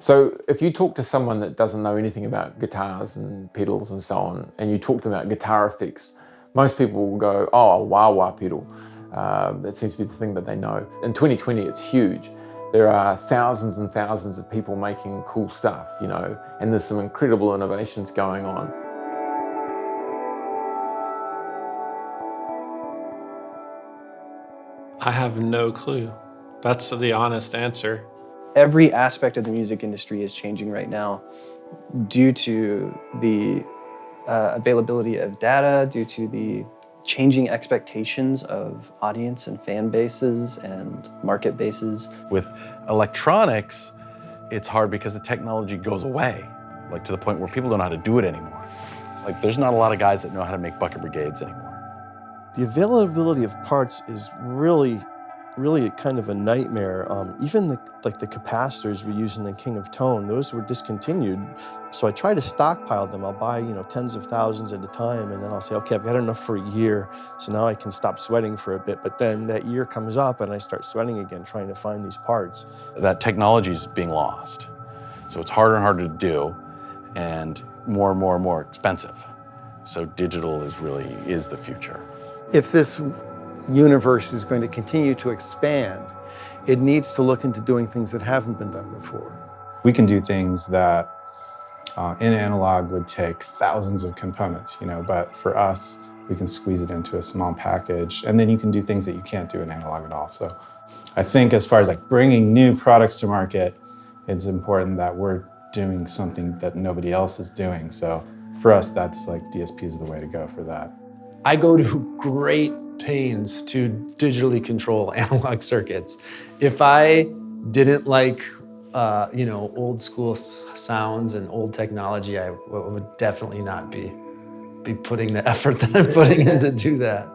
So if you talk to someone that doesn't know anything about guitars and pedals and so on, and you talk to them about guitar effects, most people will go, oh, a wah-wah pedal. That seems to be the thing that they know. In 2020, it's huge. There are thousands and thousands of people making cool stuff, you know, and there's some incredible innovations going on. I have no clue. That's the honest answer. Every aspect of the music industry is changing right now due to the availability of data, due to the changing expectations of audience and fan bases and market bases. With electronics, it's hard because the technology goes away, like to the point where people don't know how to do it anymore. Like there's not a lot of guys that know how to make bucket brigades anymore. The availability of parts is really kind of a nightmare. Even the capacitors we use in the King of Tone, those were discontinued. So I try to stockpile them. I'll buy, tens of thousands at a time, and then I'll say, okay, I've got enough for a year, so now I can stop sweating for a bit. But then that year comes up and I start sweating again, trying to find these parts. That technology is being lost. So it's harder and harder to do, and more and more expensive. So digital is the future. If this universe is going to continue to expand, it needs to look into doing things that haven't been done before. We can do things that in analog would take thousands of components, but for us, we can squeeze it into a small package, and then you can do things that you can't do in analog at all. So I think as far as bringing new products to market, it's important that we're doing something that nobody else is doing. So for us, that's DSP is the way to go for that. I go to great pains to digitally control analog circuits. If I didn't like, old school sounds and old technology, I would definitely not be putting the effort that I'm putting in to do that.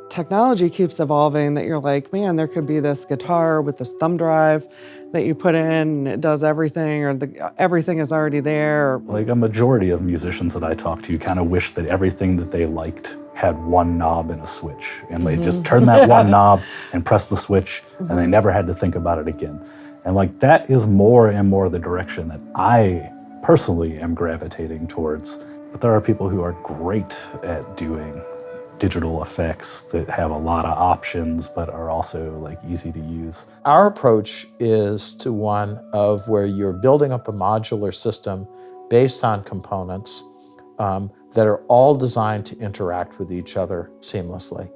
Technology keeps evolving that you're like, man, there could be this guitar with this thumb drive that you put in and it does everything, or everything is already there. Like a majority of musicians that I talk to kind of wish that everything that they liked had one knob and a switch, and they just turn that one knob and press the switch, and they never had to think about it again. And that is more and more the direction that I personally am gravitating towards. But there are people who are great at doing digital effects that have a lot of options, but are also easy to use. Our approach is to one of where you're building up a modular system based on components that are all designed to interact with each other seamlessly.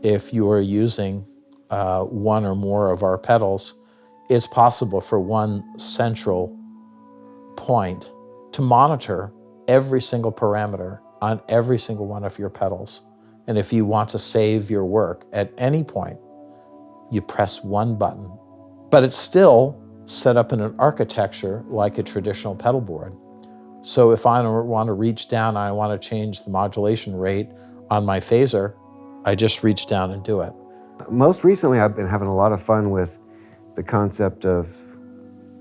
If you are using one or more of our pedals, it's possible for one central point to monitor every single parameter on every single one of your pedals. And if you want to save your work at any point, you press one button. But it's still set up in an architecture like a traditional pedal board. So if I want to reach down and I want to change the modulation rate on my phaser, I just reach down and do it. Most recently, I've been having a lot of fun with the concept of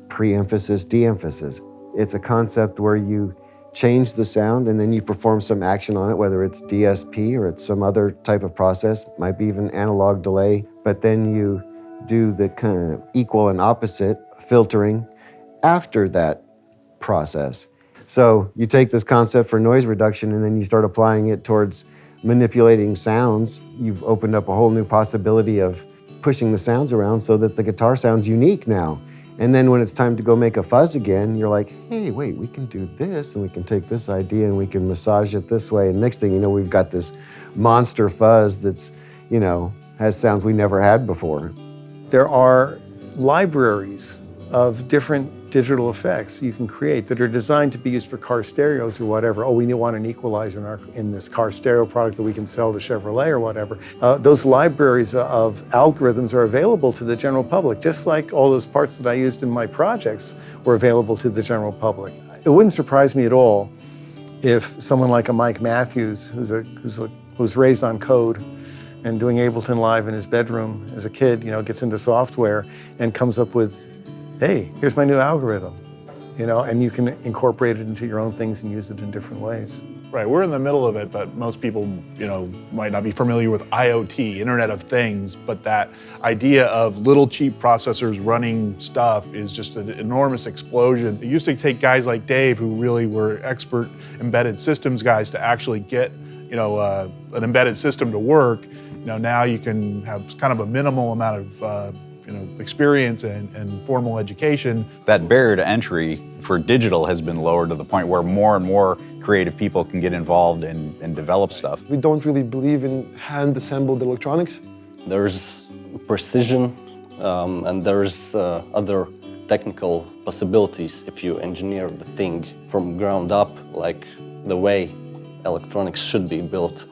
pre-emphasis, de-emphasis. It's a concept where you change the sound and then you perform some action on it, whether it's DSP or it's some other type of process, might be even analog delay, but then you do the kind of equal and opposite filtering after that process. So you take this concept for noise reduction and then you start applying it towards manipulating sounds. You've opened up a whole new possibility of pushing the sounds around so that the guitar sounds unique now. And then when it's time to go make a fuzz again, you're like, hey, wait, we can do this, and we can take this idea and we can massage it this way. And next thing you know, we've got this monster fuzz that's, has sounds we never had before. There are libraries of different digital effects you can create that are designed to be used for car stereos or whatever. Oh, we want an equalizer in this car stereo product that we can sell to Chevrolet or whatever. Those libraries of algorithms are available to the general public, just like all those parts that I used in my projects were available to the general public. It wouldn't surprise me at all if someone like a Mike Matthews, who's raised on code and doing Ableton Live in his bedroom as a kid, gets into software and comes up with, hey, here's my new algorithm, and you can incorporate it into your own things and use it in different ways. Right, we're in the middle of it, but most people, might not be familiar with IoT, Internet of Things, but that idea of little cheap processors running stuff is just an enormous explosion. It used to take guys like Dave, who really were expert embedded systems guys, to actually get, an embedded system to work. Now you can have kind of a minimal amount of experience and formal education. That barrier to entry for digital has been lowered to the point where more and more creative people can get involved and develop stuff. We don't really believe in hand-assembled electronics. There's precision and there's other technical possibilities if you engineer the thing from ground up, like the way electronics should be built,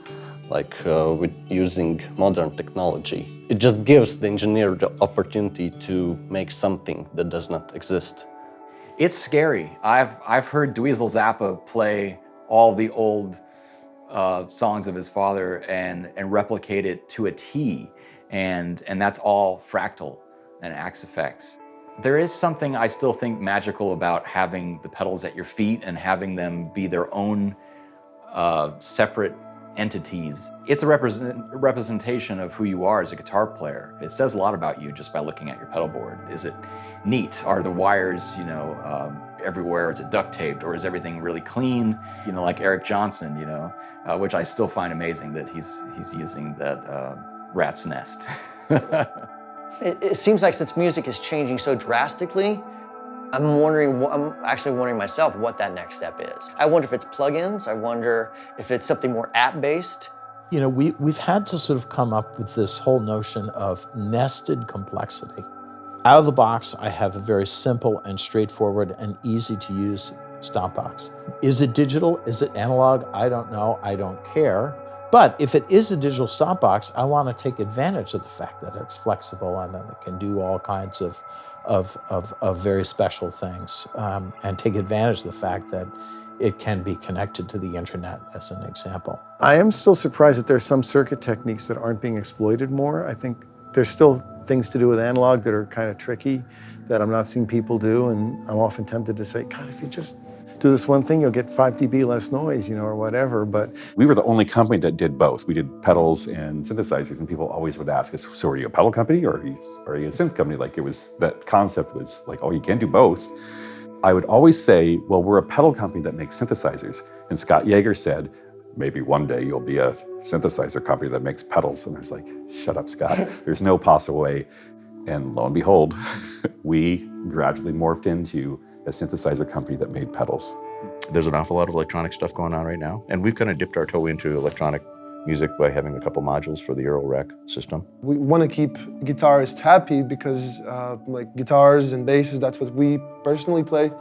like with using modern technology. It just gives the engineer the opportunity to make something that does not exist. It's scary. I've heard Dweezil Zappa play all the old songs of his father and replicate it to a T, and that's all fractal and axe effects. There is something I still think magical about having the pedals at your feet and having them be their own separate entities. It's a representation of who you are as a guitar player. It says a lot about you just by looking at your pedal board. Is it neat? Are the wires, everywhere? Is it duct taped, or is everything really clean? Like Eric Johnson, which I still find amazing that he's using that rat's nest. It seems like since music is changing so drastically, I'm actually wondering myself what that next step is. I wonder if it's plugins. I wonder if it's something more app-based. We've had to sort of come up with this whole notion of nested complexity. Out of the box, I have a very simple and straightforward and easy to use stop box. Is it digital? Is it analog? I don't know. I don't care. But if it is a digital stop box, I want to take advantage of the fact that it's flexible and that it can do all kinds of very special things, and take advantage of the fact that it can be connected to the internet, as an example. I am still surprised that there's some circuit techniques that aren't being exploited more. I think there's still things to do with analog that are kind of tricky that I'm not seeing people do, and I'm often tempted to say, God, if you just do this one thing, you'll get 5 dB less noise, or whatever. But we were the only company that did both. We did pedals and synthesizers, and people always would ask us, so are you a pedal company or are you a synth company? Like, that concept was like, oh, you can't do both. I would always say, well, we're a pedal company that makes synthesizers. And Scott Yeager said, maybe one day you'll be a synthesizer company that makes pedals. And I was like, shut up, Scott. There's no possible way. And lo and behold, we gradually morphed into a synthesizer company that made pedals. There's an awful lot of electronic stuff going on right now, and we've kind of dipped our toe into electronic music by having a couple modules for the Euro Rec system. We want to keep guitarists happy because like guitars and basses, that's what we personally play.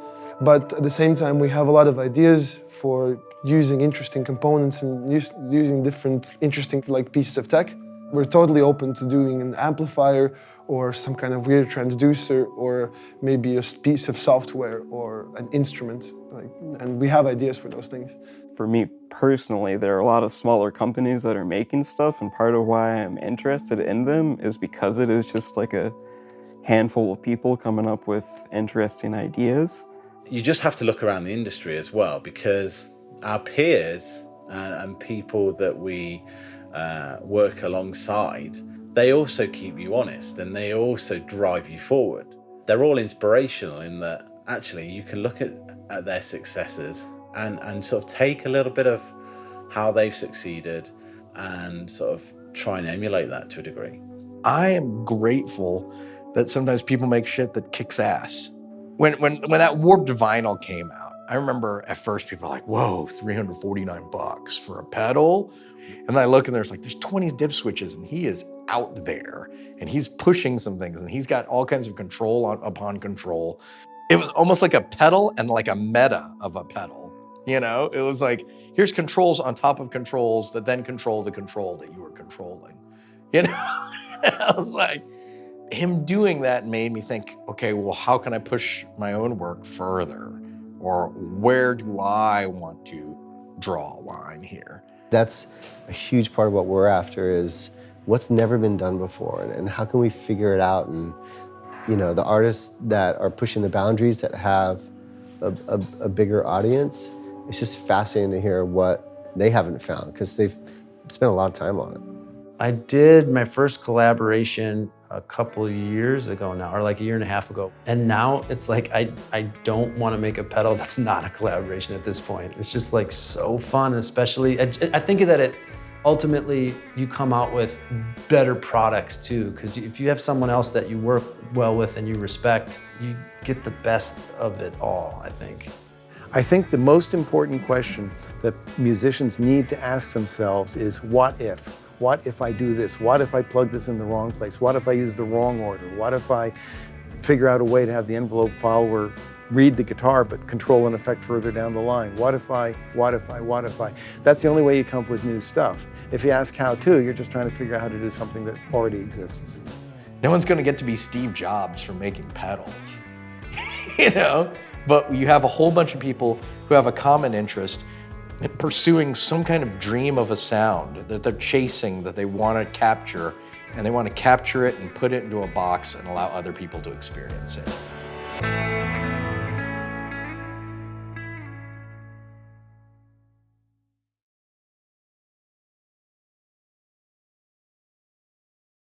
But at the same time, we have a lot of ideas for using interesting components and using different interesting pieces of tech. We're totally open to doing an amplifier or some kind of weird transducer or maybe a piece of software or an instrument. And we have ideas for those things. For me personally, there are a lot of smaller companies that are making stuff, and part of why I'm interested in them is because it is just like a handful of people coming up with interesting ideas. You just have to look around the industry as well, because our peers and people that we work alongside, they also keep you honest and they also drive you forward. They're all inspirational in that actually you can look at their successes and sort of take a little bit of how they've succeeded and sort of try and emulate that to a degree. I am grateful that sometimes people make shit that kicks ass. When that warped vinyl came out, I remember at first people were like, whoa, $349 for a pedal? And then I look and there's 20 dip switches and he is out there and he's pushing some things and he's got all kinds of control upon control. It was almost like a pedal and like a meta of a pedal. It was like, here's controls on top of controls that then control the control that you were controlling. I was like, him doing that made me think, okay, well, how can I push my own work further? Or where do I want to draw a line here? That's a huge part of what we're after is what's never been done before and how can we figure it out? And, the artists that are pushing the boundaries that have a bigger audience, it's just fascinating to hear what they haven't found because they've spent a lot of time on it? I did my first collaboration a couple of years ago now, or like a year and a half ago. And now it's like, I don't want to make a pedal that's not a collaboration at this point. It's just like so fun, especially, I think that it ultimately, you come out with better products too, because if you have someone else that you work well with and you respect, you get the best of it all, I think. I think the most important question that musicians need to ask themselves is, what if? What if I do this? What if I plug this in the wrong place? What if I use the wrong order? What if I figure out a way to have the envelope follower read the guitar but control an effect further down the line? What if I? That's the only way you come up with new stuff. If you ask how to, you're just trying to figure out how to do something that already exists. No one's gonna get to be Steve Jobs from making pedals, you know? But you have a whole bunch of people who have a common interest in pursuing some kind of dream of a sound that they're chasing, that they want to capture, and they want to capture it and put it into a box and allow other people to experience it.